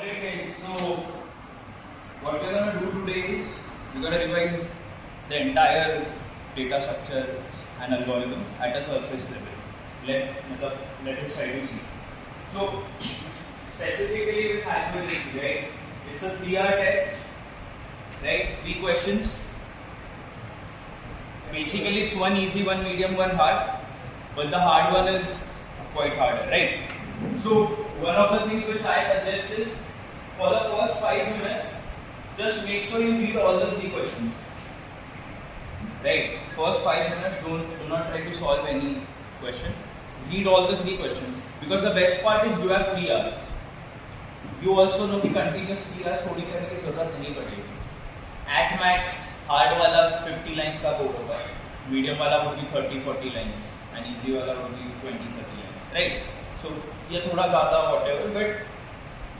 Alright guys, so what we're gonna do today is we're gonna revise the entire data structure and algorithm at a surface level. Let us try to see. So specifically with algorithm, right? It's a 3-hour test, right? 3 questions. Basically it's one easy, one medium, one hard, but the hard one is quite harder, right? So one of the things which I suggest is for the first 5 minutes, just make sure you read all the 3 questions. Right? First 5 minutes, do not try to solve any question. Read all the 3 questions, because the best part is you have 3 hours. You also know the continuous 3 hours थोड़ी करने की जरूरत नहीं पड़ेगी. At max hard वाला 50 lines का code होगा, medium वाला would be 30-40 lines, and easy वाला would be 20-30 lines. Right? So ये थोड़ा ज़्यादा whatever, but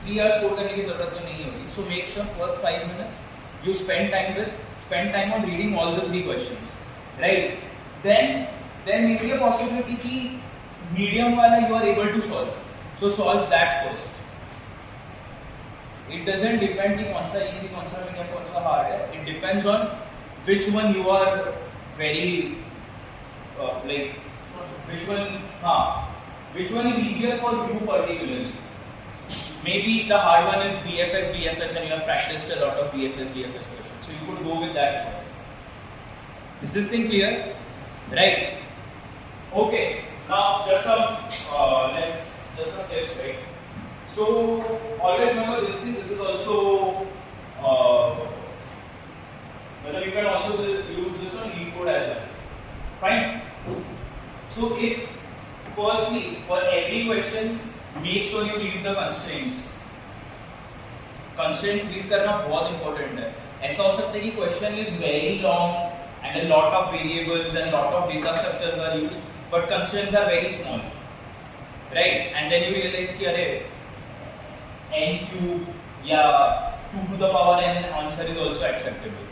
3 hours code करने की जरूरत तो नहीं होगी. So make sure first 5 minutes you spend time on reading all the 3 questions, right? Then may be a possibility कि medium वाला you are able to solve. So solve that first. It doesn't depend कि कौन सा easy, कौन सा medium, कौन सा hard है. It depends on which one you are very which one is easier for you particularly. Maybe the hard one is DFS and you have practiced a lot of DFS questions. So you could go with that first. Is this thing clear? Right? Okay. Now just some tips, right? So always remember this thing. This is also you can also use this on lead code as well. Fine. So if firstly for every question make sure you read the constraints. Constraints read करना बहुत important है. ऐसा हो सकता है कि question is very long and a lot of variables and lot of data structures are used, but constraints are very small, right? And then you realize कि अरे n cube या 2 to the power n answer is also acceptable.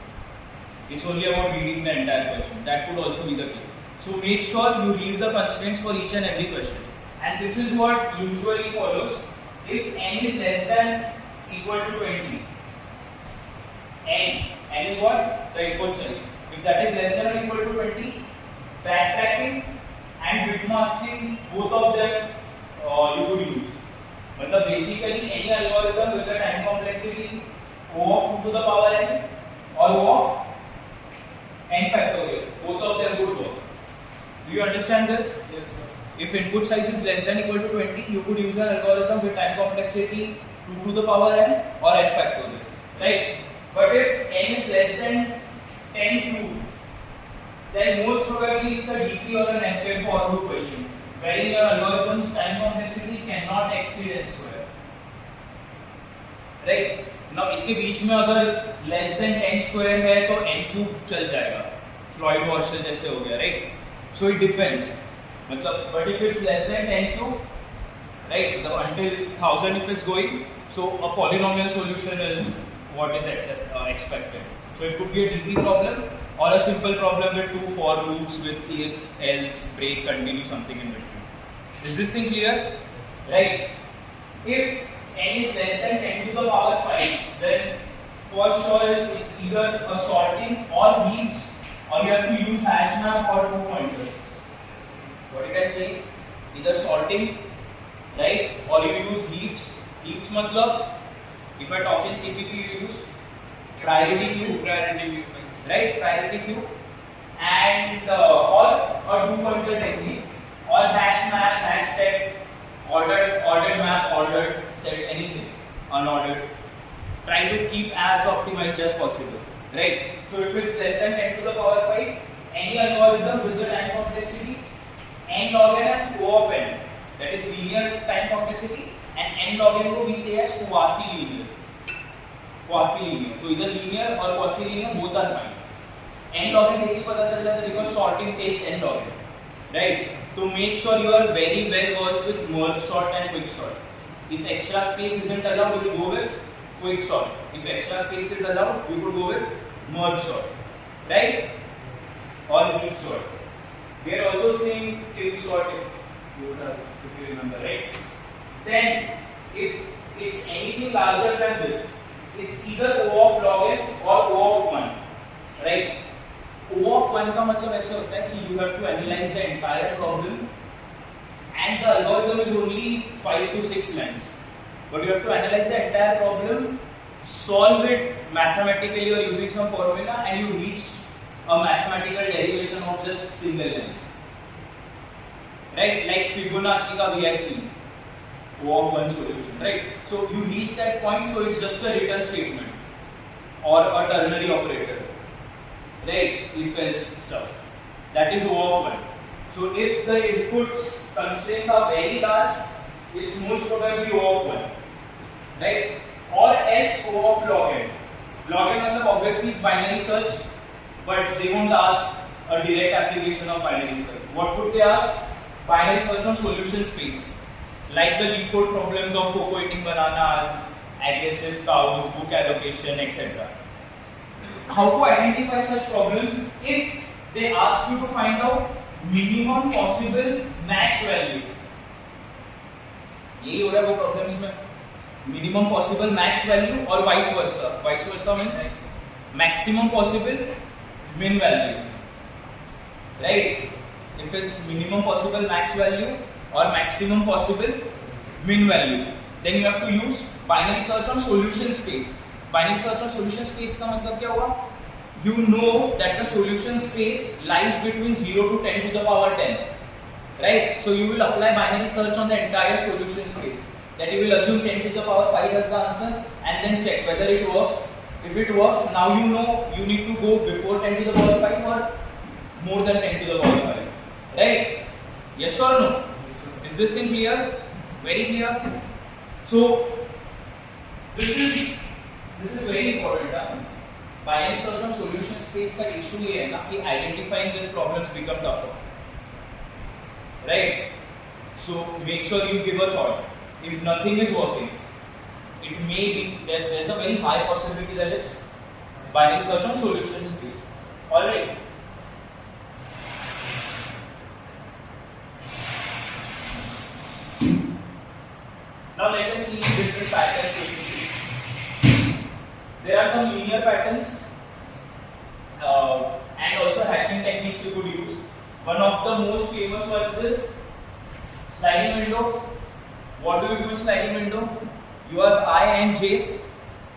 It's only about reading the entire question. That could also be the case. So make sure you read the constraints for each and every question. And this is what usually follows. If n is less than equal to 20, n is what? The equal size. If that is less than or equal to 20, backtracking and bit masking, both of them you could use. But basically any algorithm with the time complexity O of 2 to the power n or O of n factorial, both of them would work. Do you understand this? Yes, sir. If input size is less than equal to 20, you could use an algorithm with time complexity 2 to the power n or n factorial, right? But if n is less than 10 cube, then most probably it's a DP or a nested for loop question, wherein your algorithm's time complexity cannot exceed n square, right? Now इसके बीच में अगर less than 10 square है तो n cube चल जाएगा, Floyd Warshall जैसे हो गया, right? So it depends. But if it's less than 10 cube, right, until 1000 if it's going, so a polynomial solution is what is expected. So it could be a DP problem or a simple problem with 2 for loops with if, else, break, continue, something in between. Is this thing clear? Right? If n is less than 10 to the power 5, then for sure it's either a sorting or heaps, or you have to use hash map or 2 pointers. What did I say? Either sorting, right, or you use heaps. Heaps matlab, if I talk in CPP, you use priority queue, right? Priority queue, and or 2 pointer technique, or hash map, hash set, ordered map, ordered set, anything, unordered. Try to keep as optimized as possible, right? So if it's less than 10 to the power 5, any algorithm with the time complexity n log n and O of n, that is linear time complexity, and n log n को we say as quasi-linear. So either linear or quasi-linear, both are fine. n log n देखिए पता चल जाता है because sorting takes n log n, right? So make sure you are very well versed with merge sort and quick sort. If extra space isn't allowed, you will go with quick sort. If extra space is allowed, you could go with merge sort, right? Or heap sort. We are also saying till sort if you remember, right? Then if it's anything larger than this, it's either O of log n or O of 1, right? O of 1 का मतलब ऐसे होता है कि you have to analyze the entire problem and the algorithm is only 5 to 6 lines, but you have to analyze the entire problem, solve it mathematically or using some formula, and you reach a mathematical derivation of just single line, right? Like Fibonacci का we have seen O of 1 solution, right? So you reach that point, so it's just a return statement or a ternary operator, right? If else stuff, that is O of 1. So if the inputs constraints are very large, it's most probably O of 1, right? Or else O of log n. Log n मतलब obviously it's binary search, but they won't ask a direct application of binary search. What would they ask? Binary search on solution space, like the lead code problems of cocoa eating bananas, aggressive cows, book allocation, etc. How to identify such problems? If they ask you to find out minimum possible max value, यही हो रहा है वो problems में, minimum possible max value or vice versa. Vice versa means maximum possible min value, right? If it's minimum possible max value or maximum possible min value, then you have to use binary search on solution space. Binary search on solution space का मतलब क्या हुआ? You know that the solution space lies between 0 to 10 to the power 10, right? So you will apply binary search on the entire solution space. That you will assume 10 to the power 5 as the answer and then check whether it works. If it works, now you know you need to go before 10 to the power 5 or more than 10 to the power 5, right? Yes or no? Is this thing clear? Very clear? So this is very important. Binary search on solution space का issue ये है ना कि identifying these problems become tougher, right? So make sure you give a thought. If nothing is working, it may be that there's a very high possibility that it's binary search on solution space. Alright. Now let us see different patterns. There are some linear patterns and also hashing techniques you could use. One of the most famous ones is sliding window. What do you do in sliding window? You have I and j.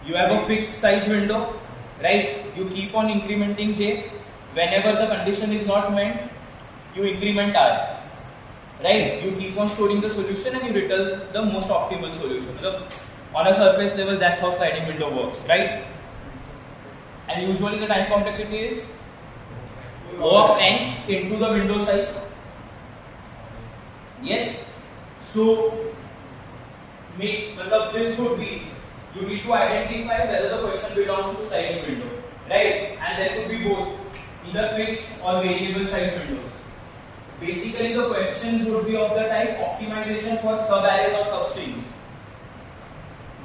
You have a fixed size window, right? You keep on incrementing j. Whenever the condition is not met, you increment I, right? You keep on storing the solution and you return the most optimal solution. On a surface level, that's how sliding window works, right? And usually the time complexity is O of n into the window size. Yes. So this would be, you need to identify whether the question belongs to sliding window, right? And there could be both, either fixed or variable size windows. Basically, the questions would be of the type optimization for sub-arrays or substrings.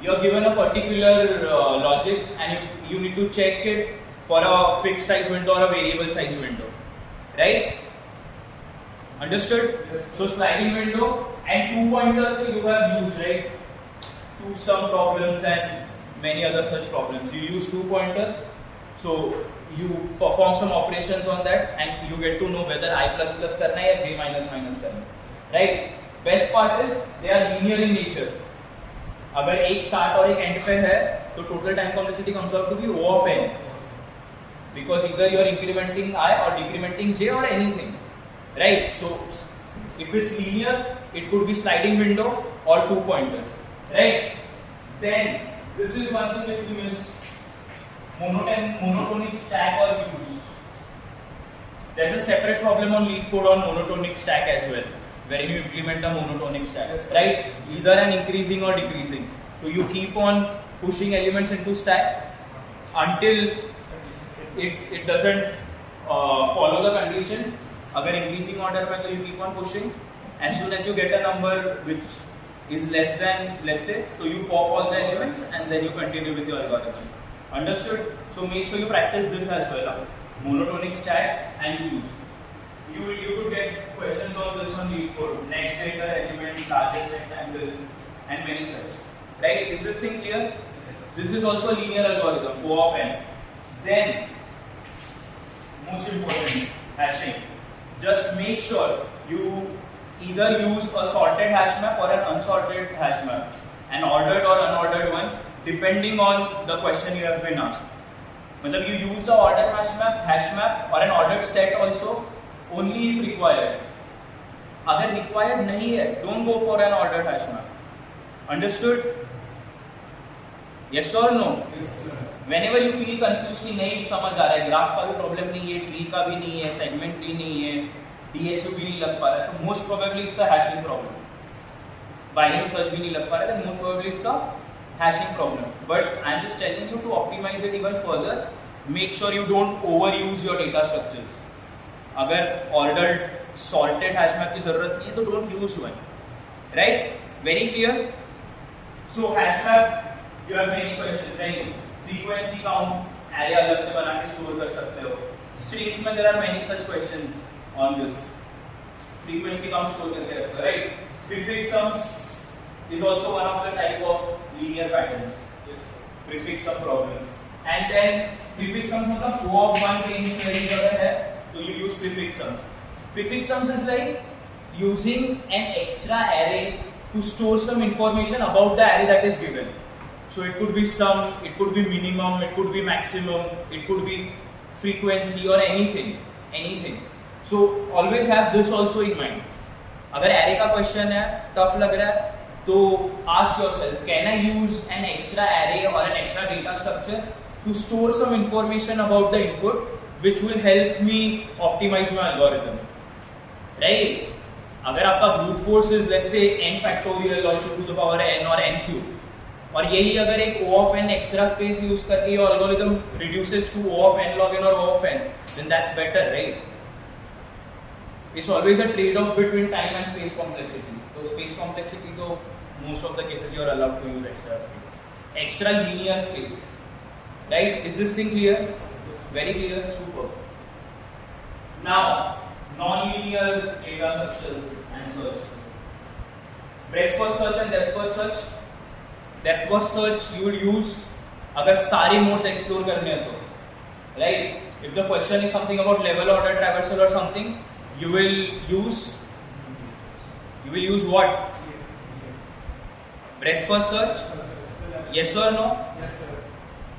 You are given a particular logic and you need to check it for a fixed size window or a variable size window, right? Understood? Yes. So sliding window and 2 pointers you have used, right? To some problems and many other such problems. You use 2 pointers, so you perform some operations on that and you get to know whether I++ करना है या j करना है, right? Best part is they are linear in nature. अगर एक start और एक and पे है तो total time complexity comes out to be O of n, because either you are incrementing I or decrementing j or anything, right? So if it's linear, it could be sliding window or 2 pointers, right? Then this is one thing which we miss: monotonic stack or use. There's a separate problem on lead code on monotonic stack as well, wherein you implement a monotonic stack, right? Either an increasing or decreasing. So you keep on pushing elements into stack until it doesn't follow the condition. अगर increasing order में तो you keep on pushing. As soon as you get a number which is less than, let's say, so you pop all the elements and then you continue with your algorithm. Understood? So make sure you practice this as well. Monotonic stacks and use. You could get questions on this on lead code, next data element, largest rectangle, and many such. right? Is this thing clear? This is also a linear algorithm, O of n. Then, most important, hashing. Just make sure you either use a sorted hash map or an unsorted hash map, an ordered or unordered one, depending on the question you have been asked. Matlab you use the ordered hash map or an ordered set also only if required. Agar required nahi hai, don't go for an ordered hash map. Understood? Yes or no? Yes, sir. Whenever you feel confused कि नहीं समझ आ रहा है, graph का भी problem नहीं है, tree का भी नहीं है, सेगमेंट ट्री नहीं है, DSA भी नहीं लग पा रहा है, तो most probably it's a hashing problem. Binary search भी नहीं लग पा रहा है, तो most probably it's a hashing problem. But I am just telling you to optimize it even further. Make sure you don't over use your data structures. अगर ordered sorted hash map की जरूरत नहीं है तो don't use one. Right? Very clear? So hash map you have many questions, right? Frequency count, array अलग से बना के स्टोर कर सकते हो. Strings में there are many such questions on this. Frequency count store करके रखते हो, right? Prefix sums is also one of the type of linear patterns. Yes. Prefix sum problem. And then prefix sums मतलब O of one range query अगर है तो you use prefix sums. Prefix sums is like using an extra array to store some information about the array that is given. So it could be sum, it could be minimum, it could be maximum, it could be frequency or anything. So always have this also in mind. अगर array का question है, tough लग रहा है, तो ask yourself, can I use an extra array or an extra data structure to store some information about the input, which will help me optimize my algorithm, right? अगर आपका brute force is let's say n factorial or 2 to the power n or n cube, और यही अगर एक O of n extra space use करके your algorithm reduces to O of n log n or O of n, then that's better, right? It's always a trade-off between time and space complexity. So space complexity, तो most of the cases you are allowed to use extra space, extra linear space, right? Is this thing clear? Very clear, super. Now, non-linear data structures and search. Breadth first search and depth first search. Depth first search you will use अगर सारे modes explore करने हैं तो, right? If the question is something about level order traversal or something, you will use what? Breadth first search? Yes or no? Yes, sir.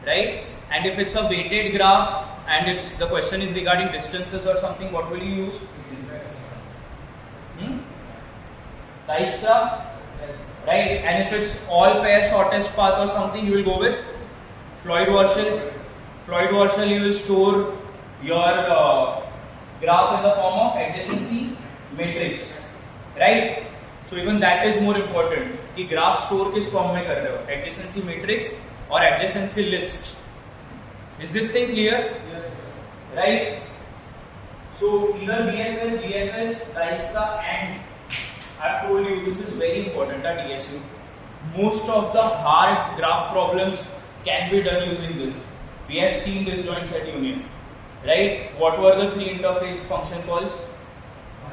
Right? And if it's a weighted graph and the question is regarding distances or something, what will you use? Dijkstra? Right? And if it's all pair shortest path or something, you will go with Floyd-Warshall. Floyd-Warshall, you will store your graph in the form of adjacency matrix, right? So even that is more important कि graph store किस form में कर रहे हो, adjacency matrix or adjacency list. Is this thing clear? Yes, right? So either BFS, DFS, Dijkstra, and I've told you this is very important at DSA. Most of the hard graph problems can be done using this. We have seen this joint set union, right? What were the three interface function calls?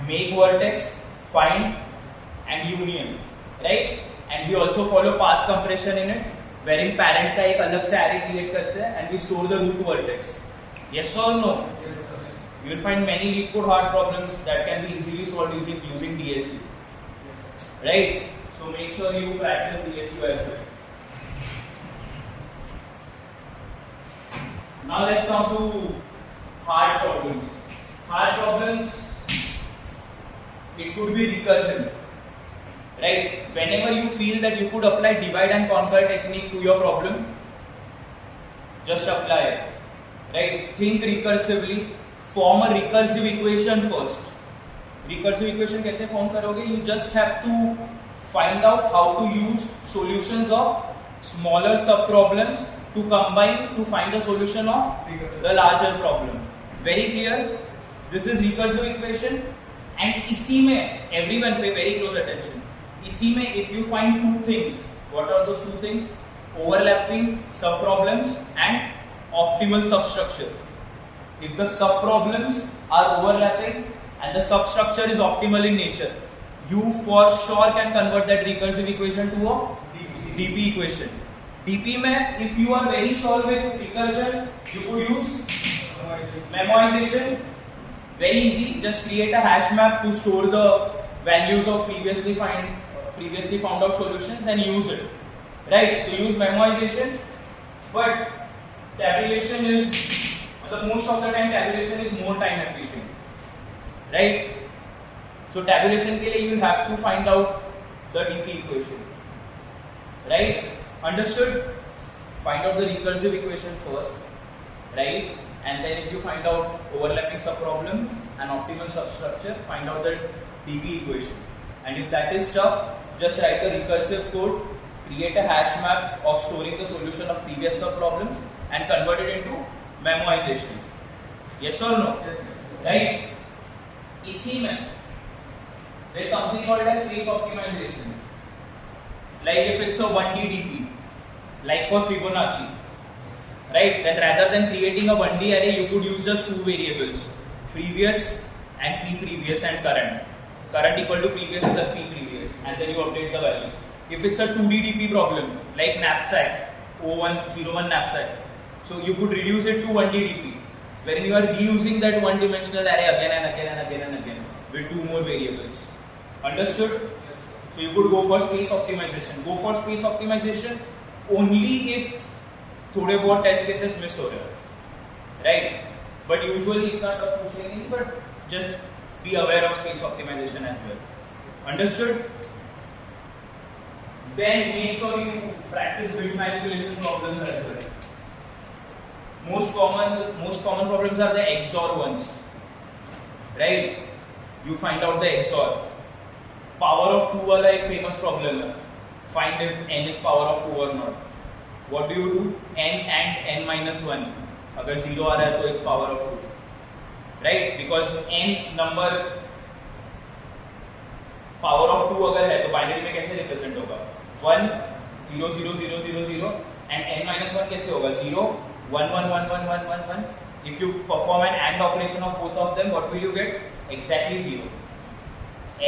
Make vertex, find, and union, right? And we also follow path compression in it, wherein parent का एक अलग से array create करते हैं and we store the root vertex. Yes or no? yes, sir. You will find many lead code hard problems that can be easily solved using DSA. Right? So make sure you practice DSA as well. Now let's come to hard problems. Hard problems, it could be recursion. Right? Whenever you feel that you could apply divide and conquer technique to your problem, just apply it. Right? Think recursively. Form a recursive equation first. Recursive equation कैसे form करोगे? You just have to find out how to use solutions of smaller sub problems to combine to find the solution of the larger problem. Very clear? This is recursive equation. And इसी में everyone pay very close attention. इसी में if you find two things, what are those two things? Overlapping sub problems and optimal substructure. If the sub problems are overlapping and the substructure is optimal in nature, you for sure can convert that recursive equation to a DP equation. DP में if you are very sure with recursion, you could use memoization. Very easy. Just create a hash map to store the values of previously found out solutions and use it. Right? To use memoization, but tabulation is most of the time tabulation is more time efficient. Right? So tabulation के लिए you have to find out the DP equation. Right? Understood? Find out the recursive equation first. Right? And then if you find out overlapping subproblems and optimal substructure, find out the DP equation. And if that is tough, just write the recursive code, create a hash map of storing the solution of previous subproblems and convert it into memoization. Yes or no? Yes. Right? इसी में there is something called as space optimization. Like if it's a 1D DP, like for Fibonacci, right? Then rather than creating a 1D array, you could use just two variables, previous and p-previous and current. Current equal to previous plus p-previous, and then you update the values. If it's a 2D DP problem, like knapsack, 0101 knapsack, so you could reduce it to 1D DP, wherein you are reusing that one-dimensional array again and again and again and again with two more variables. Understood? Yes. So you could go for space optimization. Go for space optimization only if थोड़े बहुत test cases miss हो रहे हैं, right? But usually इतना tough पूछेंगे नहीं, but just be aware of space optimization as well. Understood? Then make sure you practice bit manipulation problems as well. Most common problems are the XOR ones, right? You find out the XOR. Power of 2 वाला एक famous problem है. Find if n is power of 2 or not. What do you do? N and n minus 1. अगर 0 आ रहा है तो it's power of 2, right? Because n number power of 2 अगर है तो बाइनरी में कैसे रिप्रेजेंट होगा? 1 0 0 0 0 0 and n minus 1 कैसे होगा? 0 1 1 1 1 1 1 1. If you perform an AND operation of both of them, what will you get? Exactly 0.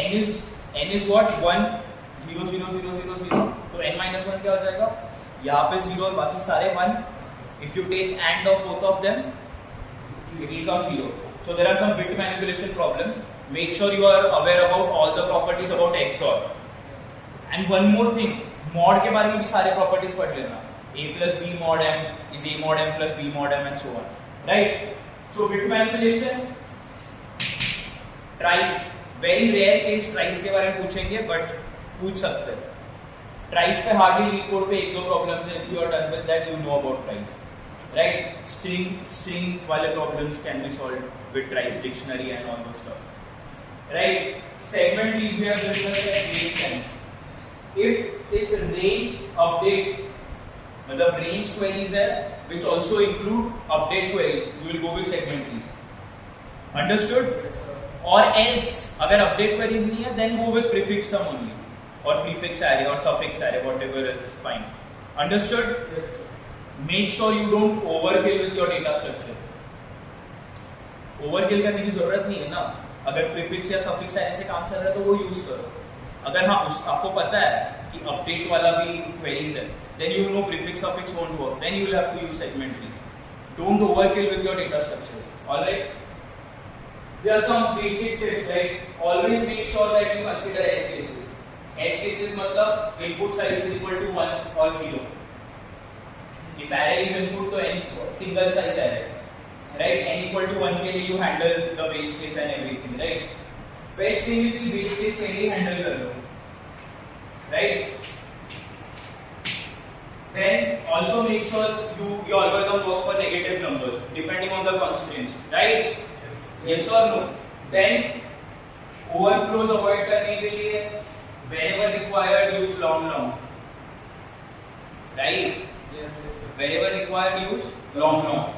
n is what? 1 0 0 0 0 0. तो n minus 1 क्या हो जाएगा? यहाँ पे 0 और बाकी सारे 1. If you take AND of both of them, it will come 0. So there are some bit manipulation problems. Make sure you are aware about all the properties about XOR. And one more thing, mod के बारे में भी सारे properties पढ़ लेना. A plus B mod M is A mod M plus B mod M and so on. Right? So bit manipulation, tries, very rare case tries के बारे में पूछेंगे, but पूछ सकते हैं. Tries पे hardly read code पे एक दो problems हैं. If you are done with that, you know about tries. Right? String वाले problems can be solved with tries, dictionary and all those stuff. Right? Segment trees we have discussed at grade 10. If it's range update, मतलब range queries है, which also include update queries, you will go with segment trees. Understood? Or else, अगर update queries नहीं है, then go with prefix sum only, or prefix array or suffix array, whatever is fine. Understood? Yes. Make sure you don't overkill with your data structure. Overkill करने की जरूरत नहीं है ना. अगर prefix या suffix array से काम चल रहा है तो वो use करो. अगर हाँ आपको पता है कि update वाला भी queries है, then you know prefix suffix won't work. Then you will have to use segment trees. Don't overkill with your data structure. All right. There are some basic tips, right? Always make sure that you consider edge cases. Edge cases मतलब input size is equal to 1 or 0. If array is input तो n single size array, right? N equal to 1 के लिए you handle the base case and everything, right? Best thing is कि base case पहले ही handle कर लो, right? Then also make sure your algorithm works for negative numbers depending on the constraints, right? Yes. Yes or no? Then overflows avoid करने के लिए whenever required use long, right? Yes. Wherever required use long.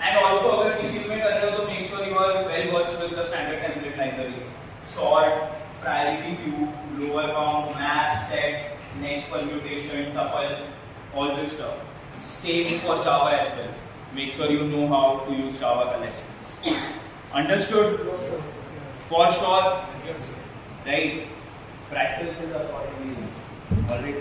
And also अगर CC में कर रहे हो तो make sure you are well versed with the standard template library. Sort, priority queue, lower bound, map, set, next permutation, tuple, all this stuff. Same for Java as well. Make sure you know how to use Java collections. Understood? For sure? Yes. Right? Practice is accordingly. Alright.